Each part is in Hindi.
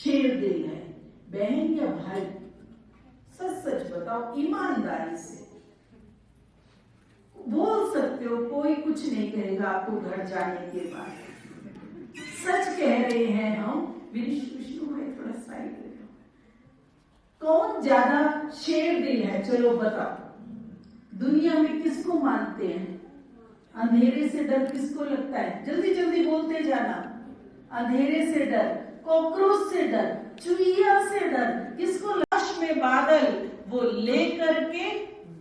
शेर दिल है, बहन या भाई? सच सच बताओ, ईमानदारी से बोल सकते हो, कोई कुछ नहीं कहेगा आपको घर जाने के बाद। सच कह रहे हैं हम। विष्णु भाई थोड़ा साइड में, कौन ज्यादा शेर दिल है? चलो बताओ, दुनिया में किसको मानते हैं? अंधेरे से डर किसको लगता है? जल्दी जल्दी बोलते जाना। अंधेरे से डर, कॉकरोच से डर, चुईया से डर, किसको? लाश में बादल वो लेकर के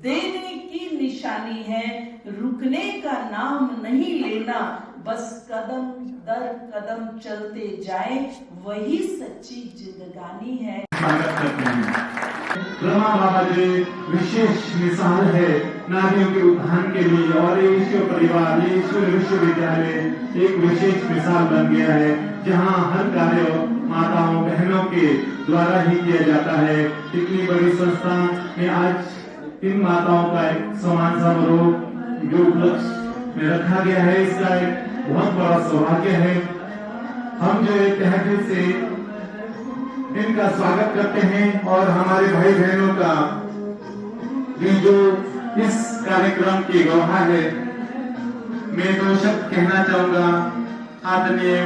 देने की निशानी है। रुकने का नाम नहीं लेना, बस कदम दर कदम चलते जाए, वही सच्ची जिंदगानी है। रमा बाबा जी विशेष मिसाल है नारियों के उत्थान के लिए, और ये ईश्वर परिवार, ये ईश्वर विश्वविद्यालय एक विशेष मिसाल बन गया है, जहाँ हर कार्य माताओं बहनों के द्वारा ही किया जाता है। इतनी बड़ी संस्था में आज इन माताओं का एक सम्मान समारोह जो उपलक्ष्य में रखा गया है, इसका एक बहुत बड़ा सौभाग्य है। हम जो एक तहजीब से इनका स्वागत करते हैं, और हमारे भाई बहनों का भी जो इस कार्यक्रम की गवाह है, मैं दो शब्द कहना चाहूंगा। आदरणीय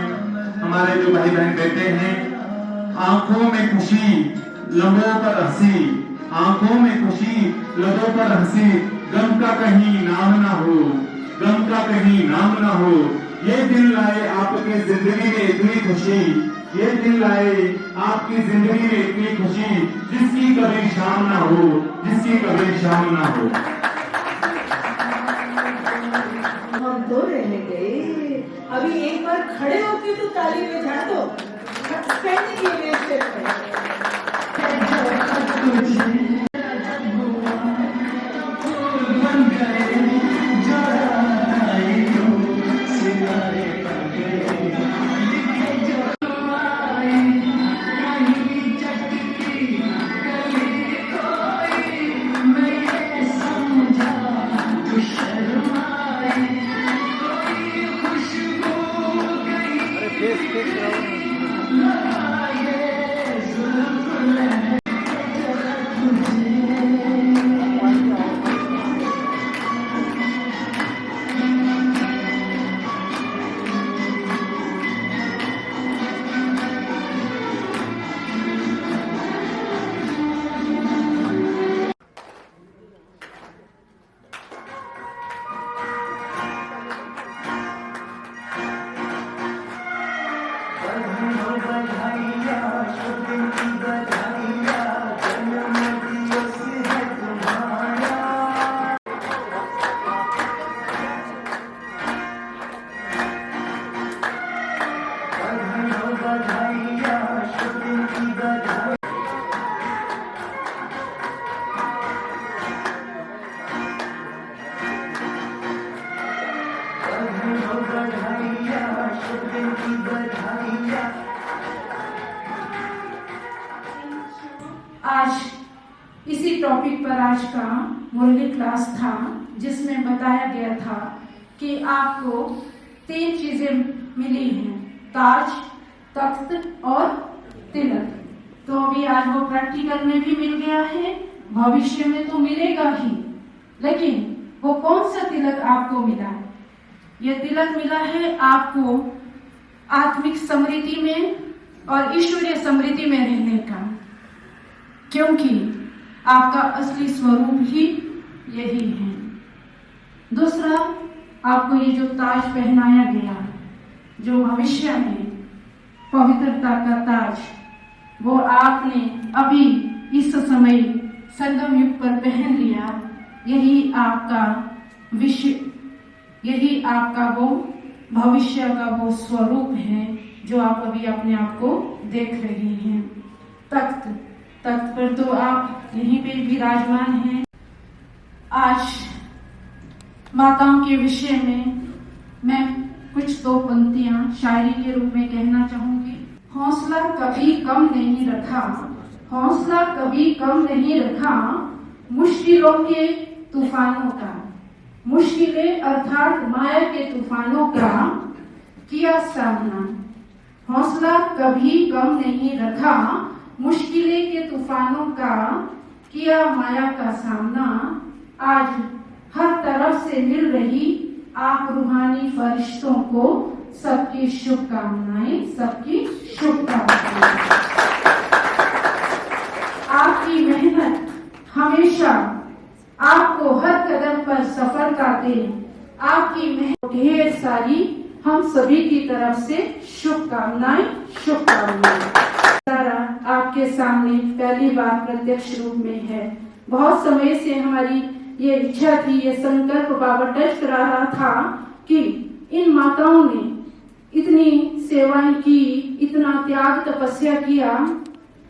हमारे जो भाई बहन बैठे हैं, आंखों में खुशी लबों पर हंसी, आंखों में खुशी लबों पर हंसी, गम का कहीं नाम ना हो, गम का कहीं नाम ना हो। ये दिन लाए आपकी जिंदगी में इतनी खुशी, ये दिन लाए आपकी जिंदगी में इतनी खुशी, जिसकी कभी शाम ना हो, जिसकी कभी शाम ना हो। हम तो रह गए। अभी एक बार खड़े होके तो ताली बजा दो। स्टैंडिंग ओवेशन आज इसी टॉपिक पर आज का मुरली क्लास था, जिसमें बताया गया था कि आपको 3 चीजें मिली हैं, ताज, तख्त और तिलक। तो अभी आज वो प्रैक्टिकल में भी मिल गया है, भविष्य में तो मिलेगा ही, लेकिन वो कौन सा तिलक आपको मिला है? ये तिलक मिला है आपको आत्मिक समृद्धि में और ईश्वरीय समृद्धि में रहने का, क्योंकि आपका असली स्वरूप ही यही है। दूसरा, आपको ये जो ताज पहनाया गया, जो भविष्य में पवित्रता का ताज, वो आपने अभी इस समय संगम युग पर पहन लिया। यही आपका विश्व, यही आपका वो भविष्य का वो स्वरूप है जो आप अभी अपने आप को देख रहे हैं। तख्त पर तो आप यहीं पे विराजमान हैं। आज माताओं के विषय में मैं कुछ 2 पंक्तियां शायरी के रूप में कहना चाहूंगी। हौसला कभी कम नहीं रखा, हौसला कभी कम नहीं रखा, मुश्किलों के तूफानों का, मुश्किलें अर्थात माया के तूफानों का किया सामना। हौसला कभी कम नहीं रखा, मुश्किलें के तूफानों का किया माया का सामना। आज हर तरफ से मिल रही आप रूहानी फरिश्तों को सबकी शुभकामनाएं, सबकी शुभकामनाएं। आपकी मेहनत हमेशा आपको हर कदम पर सफलता दे। आपकी मेहनत ढेर सारी हम सभी की तरफ से शुभकामनाएं, शुभकामनाएं। आपके सामने पहली बार प्रत्यक्ष रूप में है। बहुत समय से हमारी ये इच्छा थी, ये संकल्प बाबा टच करा रहा था कि इन माताओं ने इतनी सेवाएं की, इतना त्याग तपस्या किया,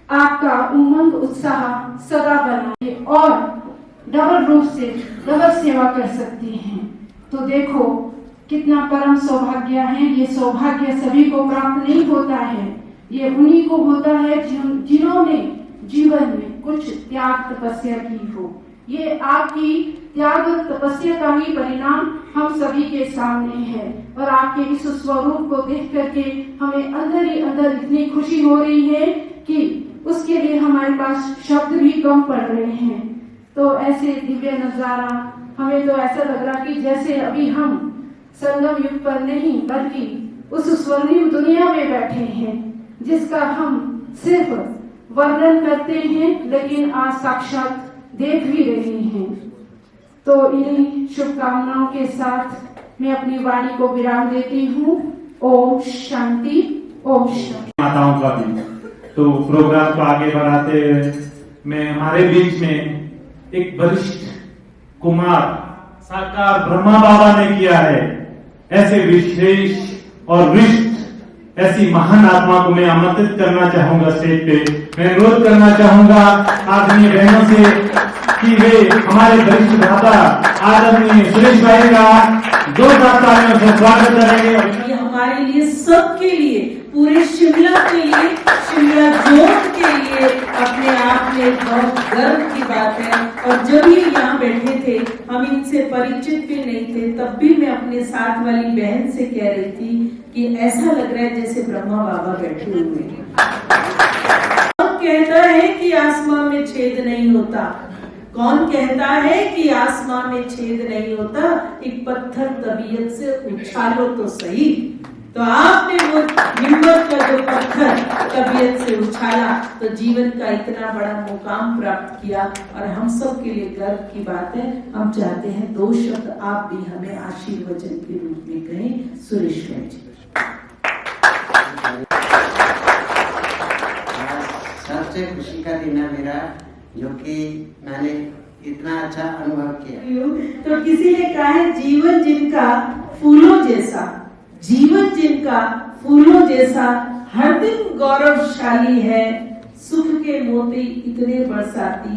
आपका उमंग उत्साह सदा बनाए और डबल रूप से डबल सेवा कर सकती हैं। तो देखो कितना परम सौभाग्य है। ये सौभाग्य सभी को प्राप्त नहीं होता है, ये उन्हीं को होता है जिन्होंने जीवन में कुछ त्याग तपस्या की हो। ये आपकी त्याग तपस्या का ही परिणाम हम सभी के सामने है और आपके इस स्वरूप को देख करके हमें अंदर ही अंदर इतनी खुशी हो रही है कि उसके लिए हमारे पास शब्द भी कम पड़ रहे हैं। तो ऐसे दिव्य नजारा हमें तो ऐसा लग रहा कि जैसे अभी हम संगम युग पर नहीं बल्कि उस स्वर्णिम दुनिया में बैठे हैं जिसका हम सिर्फ वर्णन करते हैं लेकिन आज साक्षात देख भी रहे हैं। तो इन्हीं शुभकामनाओं के साथ मैं अपनी वाणी को विराम देती हूँ। ओम शांति, ओम शांति। माताओं का दिन, तो प्रोग्राम को आगे बढ़ाते हुए मैं हमारे बीच में एक वरिष्ठ कुमार साकार ब्रह्मा बाबा ने किया है। ऐसे विशेष और विशिष्ट ऐसी महान आत्मा को मैं आमंत्रित करना चाहूंगा स्टेज पे। मैं अनुरोध करना चाहूंगा आदरणीय बहनों से कि वे हमारे वरिष्ठ भ्राता आदरणीय सुरेश भाई का जोरदार तालियों से स्वागत करेंगे। ये हमारे लिए, सबके लिए, पूरे शिमला के लिए, शिमला जोन के लिए अपने आप में बहुत गर्व की बात है। और जब ये यहाँ बैठे थे, हम इनसे परिचित भी नहीं थे, तब भी मैं अपने साथ वाली बहन से कह रही थी कि ऐसा लग रहा है जैसे ब्रह्मा बाबा बैठे हुए हैं। कौन कहता है कि आसमां में छेद नहीं होता? कौन कहता है कि आसमां में छेद नहीं होता? एक पत्थर तबीयत से उछालो तो सही। तो आपने वो हिम्मत का जो पत्थर तबीयत से उछाला तो जीवन का इतना बड़ा मुकाम प्राप्त किया और हम सब के लिए गर्व की बात है। हम चाहते हैं 2 शब्द आप भी हमें आशीर्वचन के रूप में कहें। सुरेश भाई जी। सबसे खुशी का दिन है मेरा, जो कि मैंने इतना अच्छा अनुभव किया। तो किसी ने कहा है जीवन जिनका फूलों जैसा, जीवन जिनका फूलों जैसा हर दिन गौरवशाली है, सुख के मोती इतने बरसाती।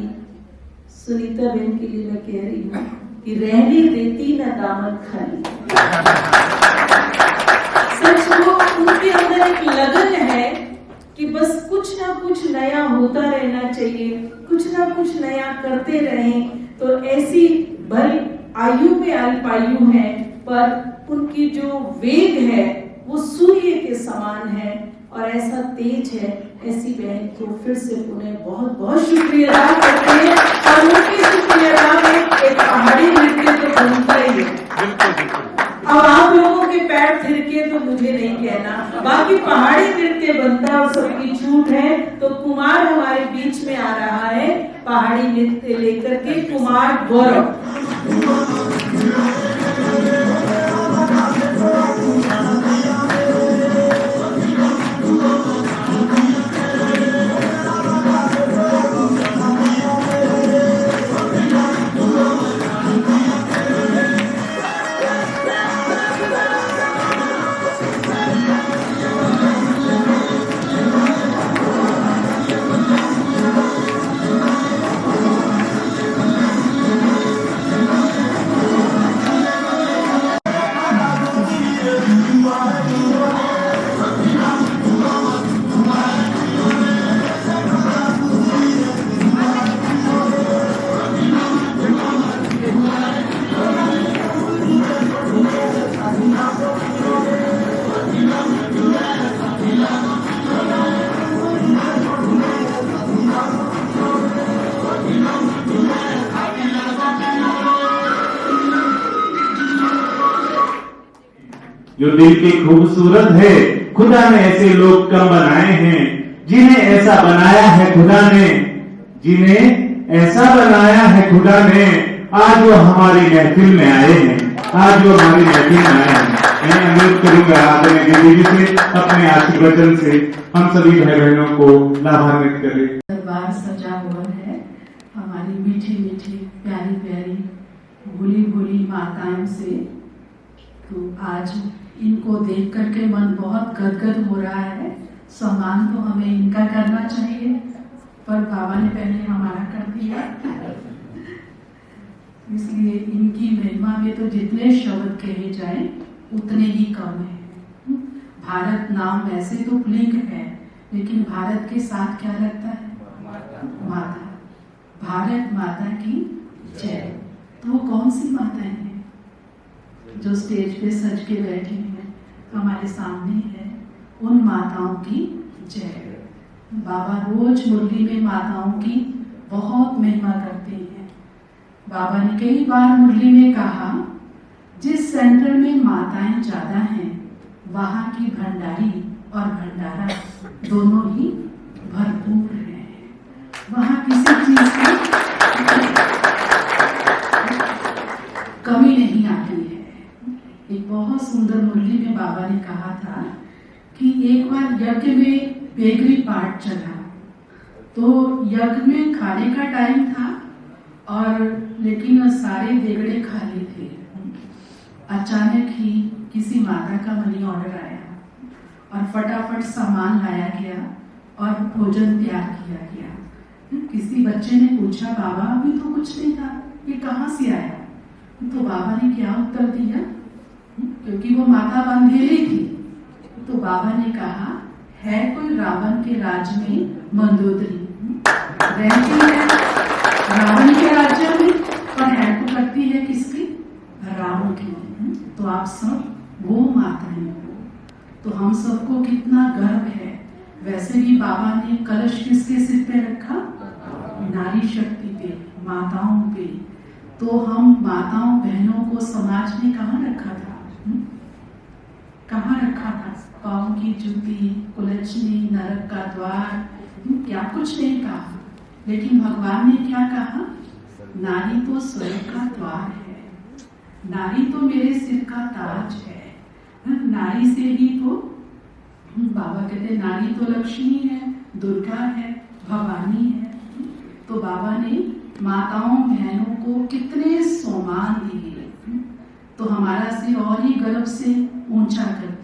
सुनीता बहन के लिए मैं कह रही हूँ कि रहने देती ना दामन खाली। सच को उनके अंदर एक लगन है कि बस कुछ ना कुछ नया होता रहना चाहिए, कुछ ना कुछ नया करते रहें। तो ऐसी भल आयु में अल्पायु है, पर उनकी जो वेग है वो सूर्य के समान है और ऐसा तेज है। ऐसी बहन को फिर से पुनः बहुत बहुत शुक्रिया अदा करते हैं। और उनकी शुक्रिया अदा में एक पहाड़ी नृत्य तो बनता ही है। अब आप लोगों के पैर थिरके तो मुझे नहीं कहना, बाकी पहाड़ी नृत्य बनता है और सबकी छूट है। तो कुमार हमारे बीच में आ रहा है पहाड़ी नृत्य लेकर के, कुमार गौरव। जो दिल की खूबसूरत है। खुदा ने ऐसे लोग कम बनाए हैं, जिन्हें ऐसा बनाया है खुदा ने, जिन्हें ऐसा बनाया है खुदा ने। आज वो हमारी महफिल में आए हैं, आज वो हमारी महफिल में आए हैं। मैं अनुरोध करूंगा आदरणीय दीदी जी से अपने आशीर्वचन से हम सभी भाई बहनों को लाभान्वित करें। दरबार सजा हुआ है हमारी मीठी मीठी प्यारी प्यारी भोली भोली माताओं से। तो आज इनको देख करके मन बहुत गदगद हो रहा है। सम्मान तो हमें इनका करना चाहिए, पर बाबा ने पहले हमारा कर दिया। इसलिए इनकी महिमा में तो जितने शब्द कहे जाए उतने ही कम है। भारत नाम वैसे तो पुल्लिंग है, लेकिन भारत के साथ क्या लगता है? माता। भारत माता की जय। तो वो कौन सी माताएं हैं जो स्टेज पे सज के बैठी हैं हमारे सामने है? उन माताओं की जय। बाबा रोज मुरली में माताओं की बहुत महिमा करते हैं। बाबा ने कई बार मुरली में कहा, जिस सेंटर में माताएं ज्यादा हैं वहां की भंडारी और भंडारा दोनों ही भरपूर है। वहां किसी चीज की कमी नहीं आती है। एक बहुत सुंदर मुरली में बाबा ने कहा था कि एक बार यज्ञ में बेकरी पार्ट चला, तो यज्ञ में खाने का टाइम था और लेकिन सारे देगड़े खाली थे। अचानक ही किसी माता का मनी ऑर्डर आया और फटाफट सामान लाया गया और भोजन तैयार किया गया। किसी बच्चे ने पूछा, बाबा अभी तो कुछ नहीं था, ये कहाँ से आया? तो बाबा ने क्या उत्तर दिया? क्योंकि वो माता बंधेली थी, तो बाबा ने कहा, है कोई रावण के राज्य में मंदोदरी, रहती है रावण के राज्य में और हेल्प करती है किसकी? राम की। तो आप सब वो माताएं हो। तो हम सबको कितना गर्व है। वैसे भी बाबा ने कलश किसके सिर पे रखा? नारी शक्ति पे, माताओं पे। तो हम माताओं बहनों को समाज ने कहाँ रखा था? कहाँ रखा था? पाँव की जूती, कुलचनी, नरक का द्वार, क्या कुछ नहीं कहा। लेकिन भगवान ने क्या कहा? नारी तो स्वर्ग का द्वार है, नारी तो मेरे सिर का ताज है। नारी से ही तो बाबा कहते नारी तो लक्ष्मी है, दुर्गा है, भवानी है। तो बाबा ने माताओं बहनों को कितने सम्मान दिए, तो हमारा सिर और ही गर्व से ऊंचा कर दिया।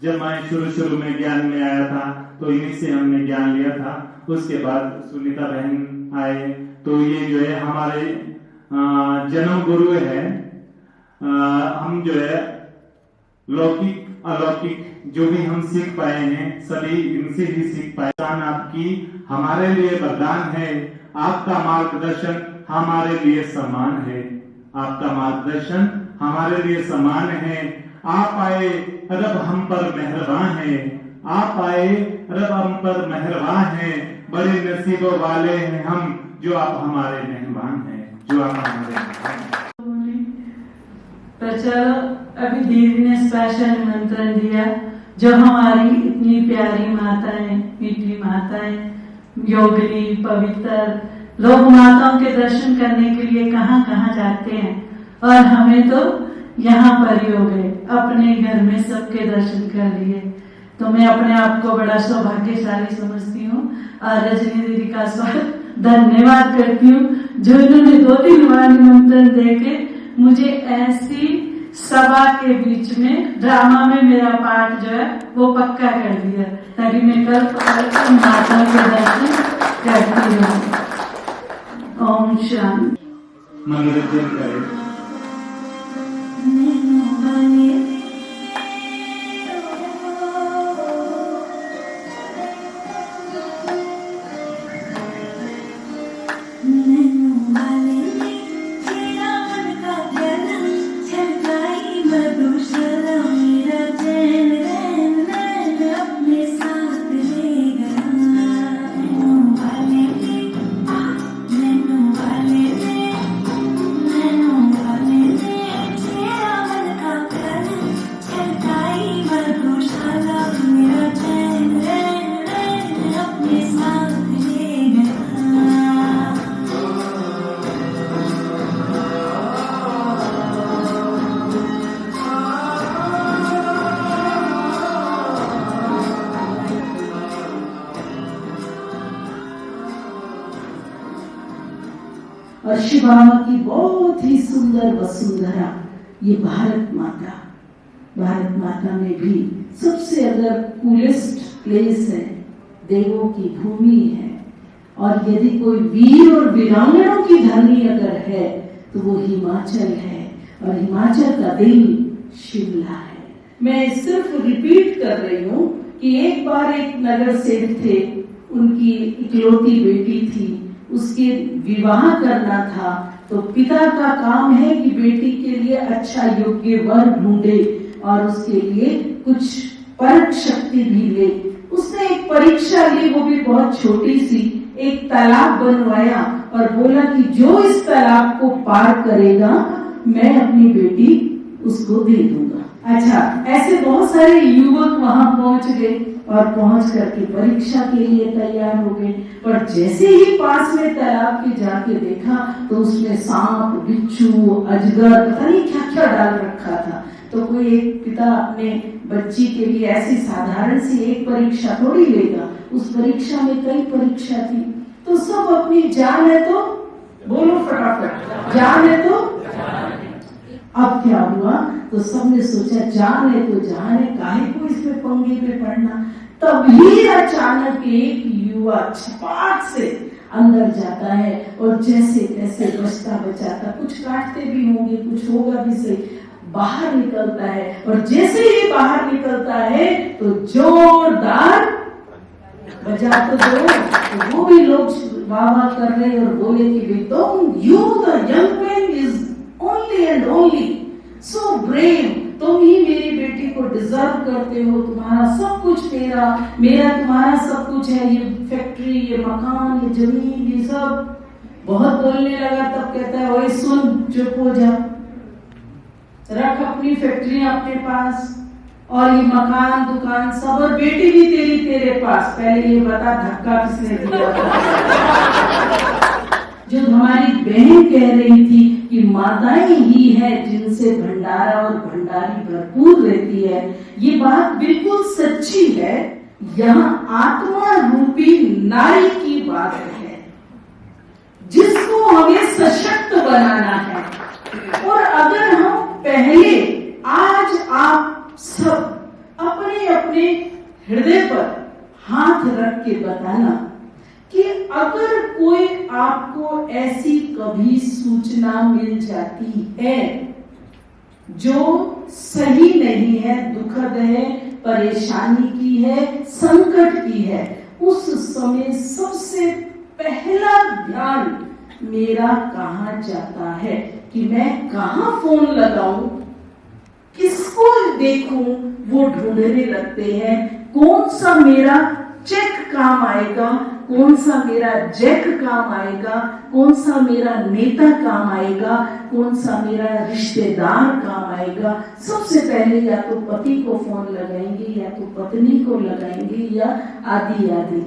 जब मैं शुरू में ज्ञान में आया था तो इन्हीं से हमने ज्ञान लिया था। उसके बाद सुनीता बहन आए, तो ये जो है हमारे जन्म गुरु है। हम जो है लौकिक अलौकिक जो भी हम सीख पाए हैं सभी इनसे ही सीख पाए। आपकी हमारे लिए वरदान है, आपका मार्गदर्शन हमारे लिए समान है, आपका मार्गदर्शन हमारे लिए समान है। आप आए रब हम पर मेहरबान है, आप आए रब हम पर मेहरबान है। बड़े नसीबों वाले हैं हम जो आप हमारे मेहमान हैं, जो आप हमारे मेहमान हैं। तो चलो अभी दीदी ने स्पेशल निमंत्रण दिया, जो हमारी इतनी प्यारी माताएं, मीठी माताएं, योगिनी पवित्र लोग माताओं के दर्शन करने के लिए कहाँ कहाँ जाते हैं, और हमें तो यहाँ पर ही हो गए, अपने घर में सबके दर्शन कर लिए। तो मैं अपने आप को बड़ा सौभाग्यशाली समझती हूँ और रजनी दीदी का धन्यवाद करती हूँ जो इन्होंने 2-3 बार निमंत्रण देके मुझे ऐसी सभा के बीच में ड्रामा में मेरा पार्ट जो है वो पक्का कर दिया, ताकि मैं कल माता के दर्शन करती हूँ। ओम शांति। मनोरंजन करें। और शिव बाबा की बहुत ही सुंदर वसुंधरा, ये भारत माता में भी सबसे अगर कूलेस्ट प्लेस है, देवों की भूमि है, और यदि कोई वीर और वीरांगनाओं की धरनी अगर है तो वो हिमाचल है, और हिमाचल का दिल शिमला है। मैं सिर्फ रिपीट कर रही हूँ कि एक बार एक नगर सेठ थे, उनकी इकलौती बेटी थी, उसके विवाह करना था, तो पिता का काम है कि बेटी के लिए अच्छा योग्य वर ढूंढे और उसके लिए कुछ परख शक्ति भी ले। उसने एक परीक्षा ली, वो भी बहुत छोटी सी, एक तालाब बनवाया और बोला कि जो इस तालाब को पार करेगा मैं अपनी बेटी उसको दे दूंगा। अच्छा, ऐसे बहुत सारे युवक वहां पहुंच गए और पहुंच करके परीक्षा के लिए तैयार हो गए, पर जैसे ही पास में तालाब के जाके देखा तो उसमें सांप, बिच्छू, अजगर, पता नहीं क्या क्या डाल रखा था। तो कोई एक पिता अपने बच्ची के लिए ऐसी साधारण सी एक परीक्षा थोड़ी लेगा, उस परीक्षा में कई परीक्षा थी, तो सब अपनी जान है तो बोलो फटाफट, जान है तो। अब क्या हुआ, तो सबने सोचा जान है तो जान है, काहे को इसमें पंगे पे पड़ना। तभी अचानक एक युवा छपाक से अंदर जाता है और जैसे तैसे बचता बचाता, कुछ काटते भी होंगे, कुछ होगा भी सही, बाहर निकलता है। और जैसे ही बाहर निकलता है तो जोरदार बजा तो दो, तो वो भी लोग वाह कर रहे और बोले कि you the young man is only and only so brave, तुम ही मेरी बेटी को डिजर्व करते हो, तुम्हारा सब कुछ मेरा तुम्हारा सब कुछ है, ये फैक्ट्री, ये मकान, ये जमीन, ये सब। बहुत बोलने लगा, तब कहता है ओए सुन, चुप हो जा, रख अपनी फैक्ट्री अपने पास और ये मकान दुकान सब, और बेटी भी तेरे पास। पहले ये बता धक्का किसने दिया? जो हमारी बहन कह रही थी कि माताएं ही है जिनसे भंडारा और भंडारी भरपूर रहती है, ये बात बिल्कुल सच्ची है। यहाँ आत्मा रूपी नारी की बात है जिसको हमें सशक्त बनाना है। और अगर हम पहले, आज आप सब अपने हृदय पर हाथ रख के बताना कि अगर कोई आपको ऐसी कभी सूचना मिल जाती है जो सही नहीं है, दुखद है, परेशानी की है, संकट की है, उस समय सबसे पहला ध्यान मेरा कहाँ जाता है कि मैं कहाँ फोन लगाऊं, किसको देखूं, वो ढूंढने लगते हैं। कौन सा मेरा चेक काम आएगा, कौन सा मेरा जैक काम आएगा, कौन सा मेरा नेता काम आएगा, कौन सा मेरा रिश्तेदार काम आएगा। सबसे पहले या तो पति को फोन लगाएंगे या तो पत्नी को लगाएंगे या आदि आदि।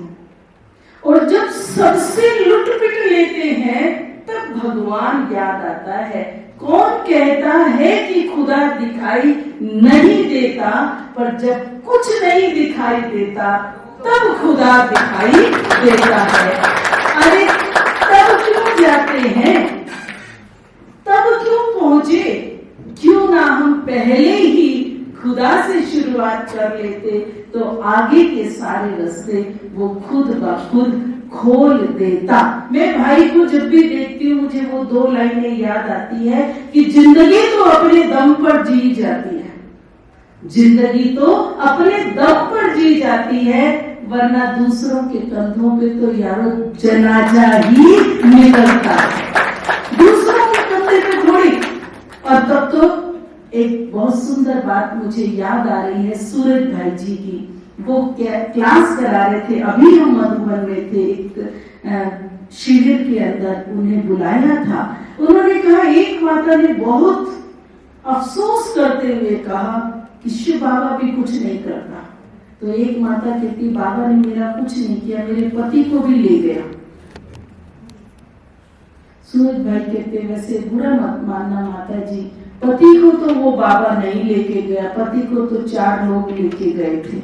और जब सबसे लुट-पिट लेते हैं तब भगवान याद आता है। कौन कहता है कि खुदा दिखाई नहीं देता, पर जब कुछ नहीं दिखाई देता तब खुदा दिखाई देता है। अरे तब क्यों जाते हैं, तब क्यों पहुंचे, क्यों ना हम पहले ही खुदा से शुरुआत कर लेते तो आगे के सारे रास्ते वो खुद ब खुद खोल देता। मैं भाई को जब भी देखती हूँ मुझे वो 2 लाइनें याद आती है कि जिंदगी तो अपने दम पर जी जाती है, जिंदगी तो अपने दम पर जी जाती है, वरना दूसरों के कंधों पे तो यारो जनाजा ही निकलता है, दूसरों के कंधे पे थोड़ी। और तब तो एक बहुत सुंदर बात मुझे याद आ रही है सूरज भाई जी की। वो क्लास करा रहे थे, अभी हम मधुबन में थे, एक शिविर के अंदर उन्हें बुलाया था। उन्होंने कहा, एक माता ने बहुत अफसोस करते हुए कहा कि शिव बाबा भी कुछ नहीं करता। तो एक माता कहती, बाबा ने मेरा कुछ नहीं किया, मेरे पति को भी ले गया। सूरज भाई कहते, वैसे बुरा मत मानना माता जी, पति को तो वो बाबा नहीं लेके गया, पति को तो 4 लोग लेके गए थे।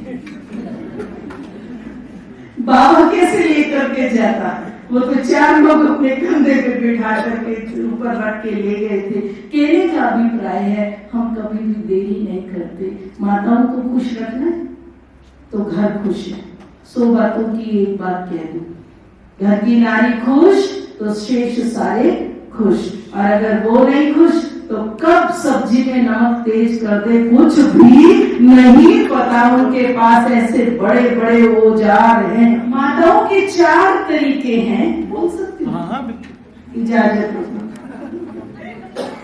बाबा कैसे लेकर के जाता, वो तो 4 लोग अपने कंधे पे बिठा करके ऊपर रख के ले गए थे। कहने का अभिप्राय है, हम कभी भी देरी नहीं करते। माताओं को खुश रखना है तो घर खुश है। 100 बातों की एक बात कह दूं, घर की नारी खुश तो शेष सारे खुश, और अगर वो नहीं खुश तो कब सब्जी में नमक तेज कर दे कुछ भी नहीं पता। उनके पास ऐसे बड़े बड़े औजार हैं। माताओं के 4 तरीके हैं, बोल सकती हूँ, इजाजत हो।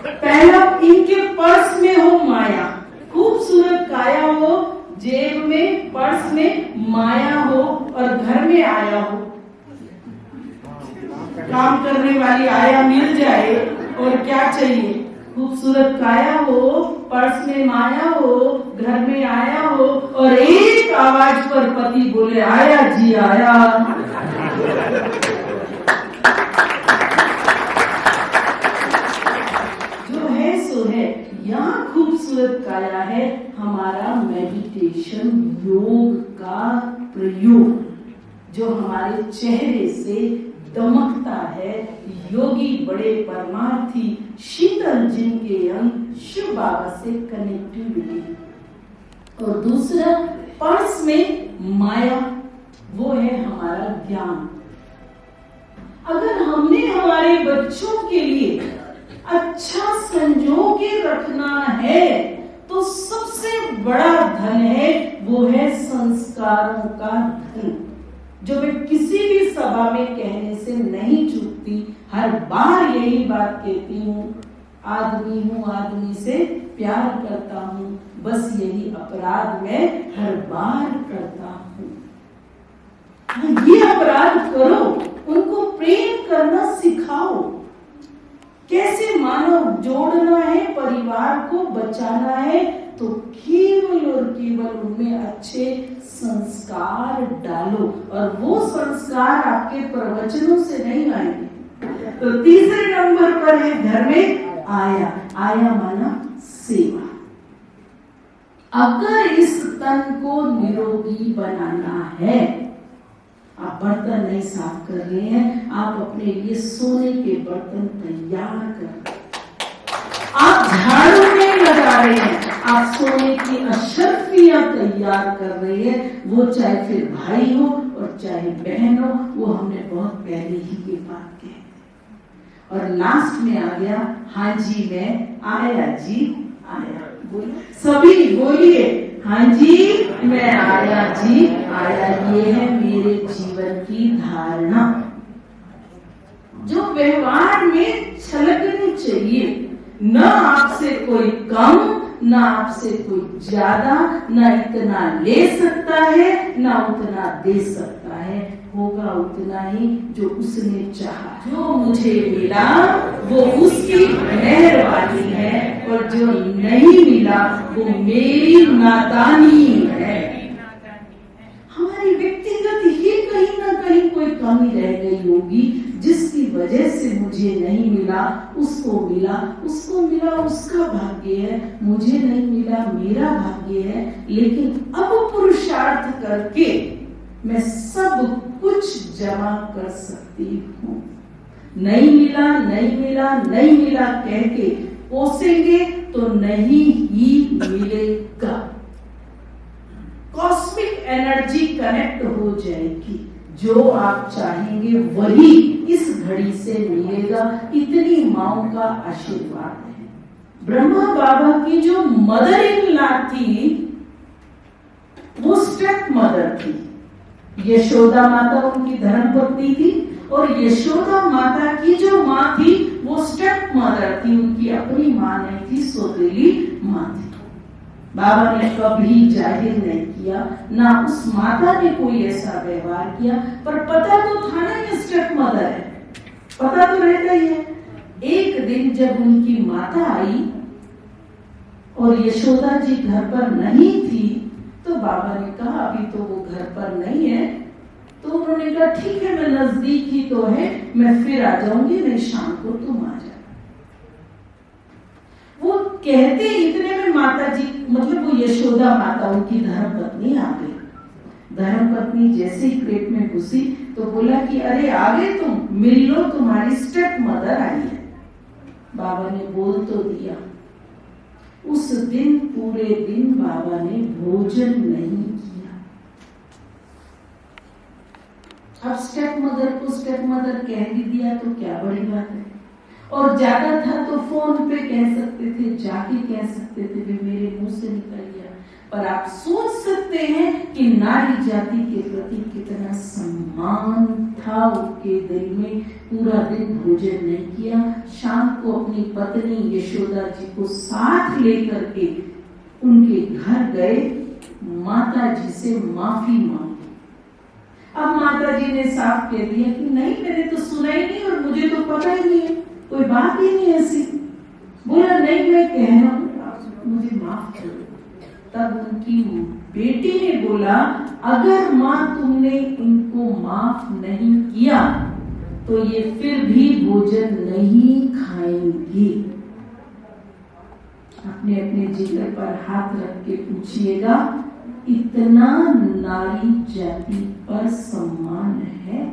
पहला, इनके पर्स में हो माया, खूबसूरत काया हो, जेब में पर्स में माया हो और घर में आया हो। काम करने वाली आया मिल जाए और क्या चाहिए, खूबसूरत काया हो, पर्स में माया हो, घर में आया हो, और एक आवाज पर पति बोले, आया जी आया। जो है सो है। यहाँ खूबसूरत काया है हमारा मेडिटेशन, योग का प्रयोग जो हमारे चेहरे से दमकता है। योगी बड़े परमार्थी, शीतल जिनके अंग, शिव बाबा से कनेक्टिविटी। और दूसरा, पर्स में माया, वो है हमारा ज्ञान। अगर हमने हमारे बच्चों के लिए अच्छा संजो के रखना है तो सबसे बड़ा धन है, वो है संस्कारों का धन, जो मैं किसी भी सभा में कहने से नहीं चूकती। हर बार यही बात कहती हूँ, आदमी हूँ, आदमी से प्यार करता हूँ, बस यही अपराध मैं हर बार करता हूँ। ये अपराध करो, उनको प्रेम करना सिखाओ, कैसे मानव जोड़ना है, परिवार को बचाना है, तो केवल और केवल उनमें अच्छे संस्कार डालो। और वो संस्कार आपके प्रवचनों से नहीं आएंगे। तो तीसरे नंबर पर है घर में आया। आया माना सेवा। अगर इस तन को निरोगी बनाना है, आप बर्तन नहीं साफ कर रहे हैं, आप अपने लिए सोने के बर्तन तैयार कर, आप झाड़ू नहीं लगा रहे हैं, आप सोने की अशर्फियां तैयार कर रही है, वो चाहे फिर भाई हो और चाहे बहन हो, वो हमने बहुत पहले ही ये बात कही। और लास्ट में आ गया, हाँ जी मैं आया जी आया। सभी बोलिए, हाँ जी मैं आया जी आया। ये है मेरे जीवन की धारणा जो व्यवहार में छलकनी चाहिए। न आपसे कोई कम, न आपसे कोई ज्यादा, न इतना ले सकता है न उतना दे सकता है। होगा उतना ही जो उसने चाहा। जो मुझे मिला वो उसकी मेहरबानी है, और जो नहीं मिला वो मेरी नादानी है। हमारी व्यक्तिगत ही कहीं ना कहीं कोई कमी रह गई होगी, जिसकी वजह से मुझे नहीं मिला, उसको मिला, उसको मिला उसका भाग्य है, मुझे नहीं मिला मेरा भाग्य है। लेकिन अब पुरुषार्थ करके मैं सब कुछ जमा कर सकती हूँ। नहीं मिला नहीं मिला नहीं मिला कह के कोसेंगे तो नहीं ही मिलेगा। कॉस्मिक एनर्जी कनेक्ट हो जाएगी, जो आप चाहेंगे वही इस घड़ी से मिलेगा। इतनी माओ का आशीर्वाद है। ब्रह्मा बाबा की जो मदर इन लॉ थी वो स्टेप मदर थी। यशोदा माता उनकी धर्मपत्नी थी, और यशोदा माता की जो माँ थी वो स्टेप मदर थी, उनकी अपनी माँ नहीं थी, सौतेली माँ थी। बाबा ने कभी जाहिर नहीं किया, ना उस माता ने कोई ऐसा व्यवहार किया, पर पता तो था ना ये स्टेप मदर है, पता तो रहता ही है। एक दिन जब उनकी माता आई और यशोदा जी घर पर नहीं थी, तो बाबा ने कहा अभी तो वो घर पर नहीं है। तो उन्होंने कहा ठीक है, मैं नजदीक ही तो है, मैं फिर आ जाऊंगी, नहीं शाम को तुम आ जाना। वो कहते इतने में माता जी, मतलब वो यशोदा माता उनकी धर्मपत्नी आ गई। धर्मपत्नी जैसे ही पेट में घुसी तो बोला कि अरे आ गए तुम, मिल लो, तुम्हारी स्टेप मदर आई है। बाबा ने बोल तो दिया। उस दिन पूरे दिन बाबा ने भोजन नहीं किया। अब स्टेप मदर को स्टेप मदर कह भी दिया तो क्या बड़ी बात है। और ज्यादा था तो फोन पे कह सकते थे, जाके कह सकते थे, भी मेरे मुंह से निकल गया। पर आप सोच सकते हैं कि नारी जाति के प्रति कितना सम्मान था उनके दिल में। पूरा दिन भोजन नहीं किया। शाम को अपनी पत्नी यशोदा जी को साथ लेकर के उनके घर गए, माता जी से माफी मांगी। अब माता जी ने साफ कह दिया कि नहीं, मैंने तो सुना ही नहीं और मुझे तो पता ही नहीं है, कोई बात ही नहीं ऐसी। बोला नहीं, मैं कह रहा हूँ, मुझे माफ करो। तब उनकी बेटी ने बोला अगर माँ तुमने इनको माफ नहीं किया तो ये फिर भी भोजन नहीं खाएंगी। अपने अपने जिगर पर हाथ रख के पूछिएगा, इतना नारी जाति पर सम्मान है।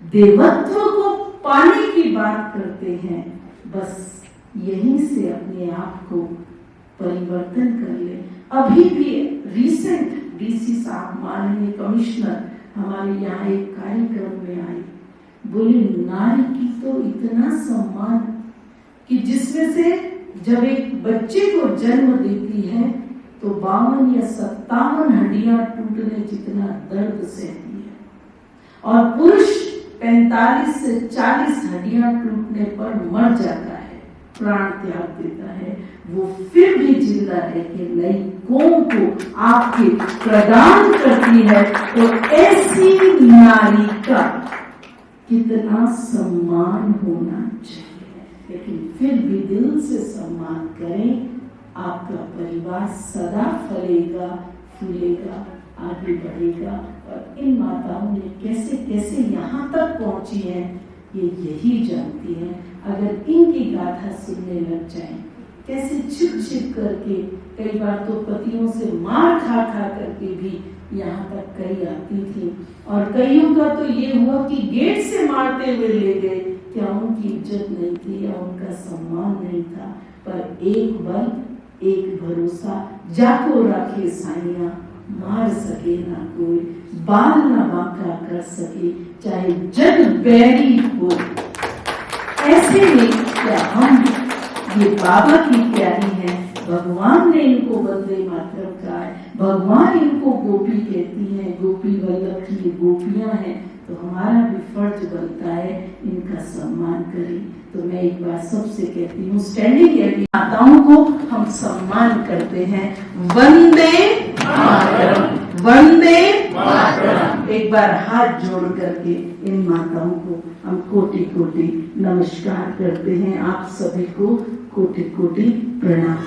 देवत्व को पाने की बात करते हैं, बस यहीं से अपने आप को परिवर्तन कर ले। अभी भी रिसेंट डीसी साहब, माननीय कमिश्नर हमारे यहाँ एक कार्यक्रम में आए, बोले नारी की तो इतना सम्मान कि जिसमें से जब एक बच्चे को जन्म देती है तो 52 या 57 हड्डियां टूटने जितना दर्द सहती है, और पुरुष 45 से 40 हड्डियां टूटने पर मर जाता है, प्राण त्याग देता है। वो फिर भी जिंदा रह के नई कौम को आपके प्रदान करती है। तो ऐसी नारी का कितना सम्मान होना चाहिए। लेकिन फिर भी दिल से सम्मान करें, आपका परिवार सदा फलेगा, फूलेगा, आगे बढ़ेगा। और इन माताओं ने कैसे कैसे यहाँ तक पहुंची है ये यही जानती हैं। अगर इनकी गाथा सुनने लग जाएं, कैसे छिप छिप करके, कई बार तो पतियों से मार खा खा करके भी यहाँ तक कई आती थी। और कईयों का तो ये हुआ कि गेट से मारते हुए ले गए, क्या उनकी इज्जत नहीं थी या उनका सम्मान नहीं था। पर एक बार एक भरोसा जाको रखे साइया, मार सके ना कोई, बाल ना बांका कर सके, चाहे जग बैरी हो। ऐसे में क्या हम ये बाबा की प्यारी है, भगवान ने इनको वंदे मातरम कहा है, भगवान इनको गोपी कहती है, गोपी वल्लभ की ये गोपियां हैं, तो हमारा भी फर्ज बनता है इनका सम्मान करें। तो मैं एक बार सबसे कहती हूँ, स्टैंडिंग एवी माताओं को हम सम्मान करते हैं। वंदे मातरम, वंदे मातरम। एक बार हाथ जोड़ करके इन माताओं को हम कोटि कोटि नमस्कार करते हैं। आप सभी को कोटि कोटि प्रणाम।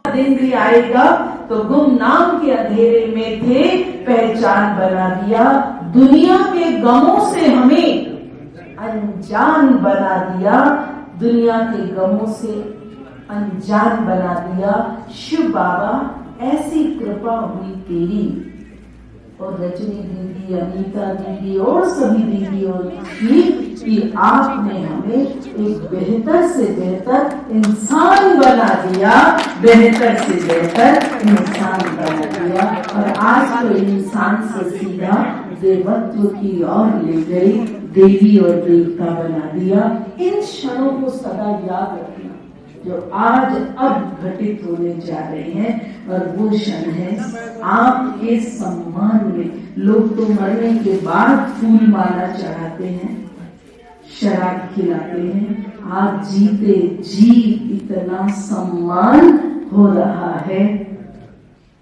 दिन भी आएगा तो गुमनाम के अंधेरे में थे, पहचान बना दिया। दुनिया के गमों से हमें अनजान बना दिया, दुनिया के गमों से अनजान बना दिया। शिव बाबा ऐसी कृपा हुई तेरी, और रजनी दीदी, अनीता दीदी और सभी दीदियों की, कि आपने हमें एक बेहतर से बेहतर इंसान बना दिया, बेहतर से बेहतर इंसान बना दिया। और आज तो इंसान से सीधा देवत्व की ओर ले गई, देवी और देवता बना दिया। इन क्षणों को सदा याद रखना जो आज अब घटित होने जा रहे हैं, और वो क्षण है आपके सम्मान में। लोग तो मरने के बाद फूल माला चढ़ाते हैं, शराब खिलाते हैं, आज जीते जी इतना सम्मान हो रहा है।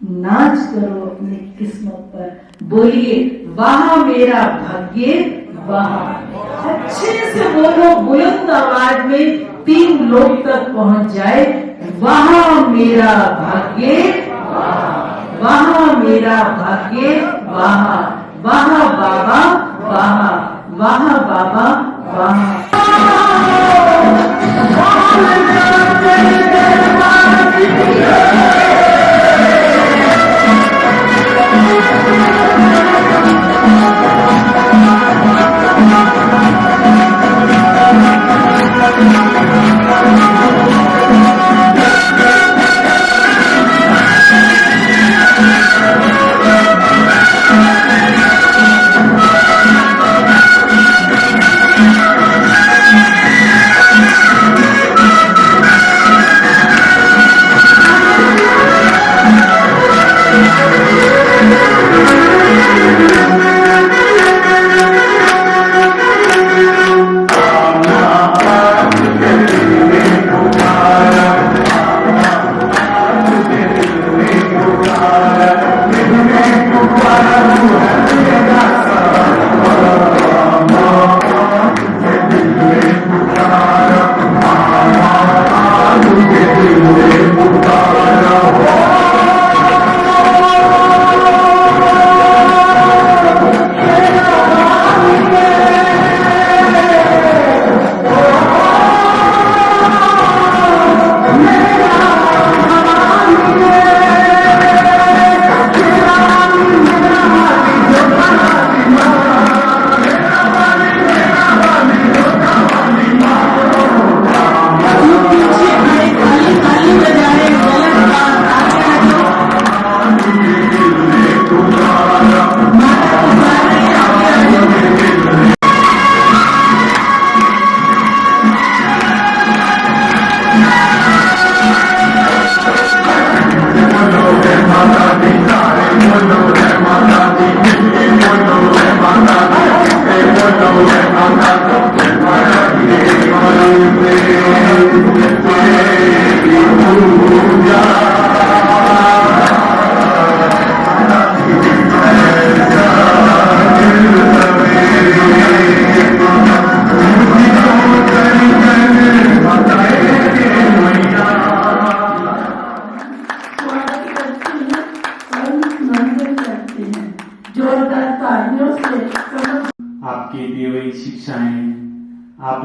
नाच करो अपनी किस्मत पर, बोलिए वाह मेरा भाग्य वाह। अच्छे से बोलो, बुलंद आवाज में, 3 लोग तक पहुंच जाए। वाह मेरा भाग्य वाह, वाह मेरा भाग्य वाह, वाह बाबा वाह, वाह बाबा वाह।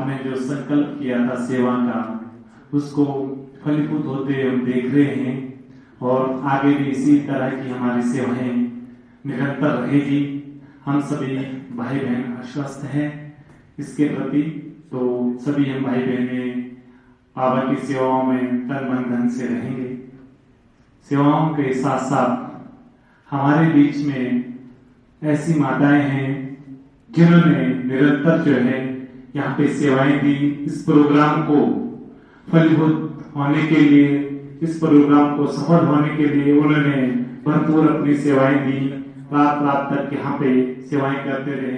हमने जो संकल्प किया था सेवा का, उसको फलीभूत होते हम देख रहे हैं और आगे भी इसी तरह की हमारी सेवाएं निरंतर रहेगी। हम सभी भाई बहन आश्वस्त हैं इसके प्रति। तो सभी हम भाई बहनें बाबा की सेवाओं में तन मन धन से रहेंगे। सेवाओं के साथ साथ हमारे बीच में ऐसी माताएं हैं जिन्होंने निरंतर जो है यहाँ पे सेवाएं दी। इस प्रोग्राम को फलीभूत होने के लिए, इस प्रोग्राम को सफल होने के लिए उन्होंने भरपूर अपनी सेवाएं दी। रात रात तक यहाँ पे सेवाएं करते रहे।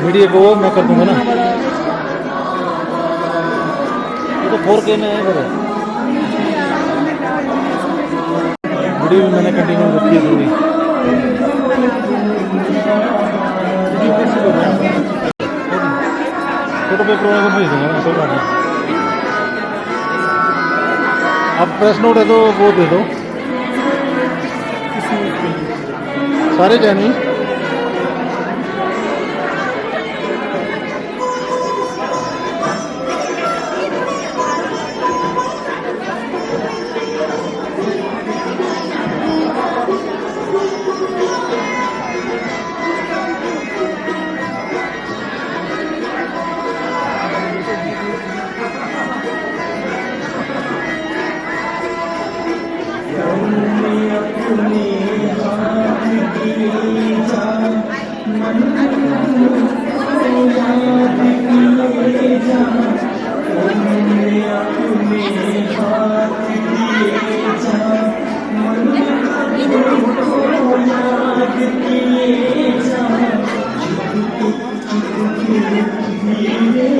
वीडियो को मैं कर दूंगा ना, वो तो 4K में है। वीडियो भी मैंने कंटिन्यू रखी है पूरी। फोटो पेपर वाले को भेज दूंगा ना, कोई बात नहीं। आप प्रेस नोट है तो वो दे दो सारे चाहिए। Yeah.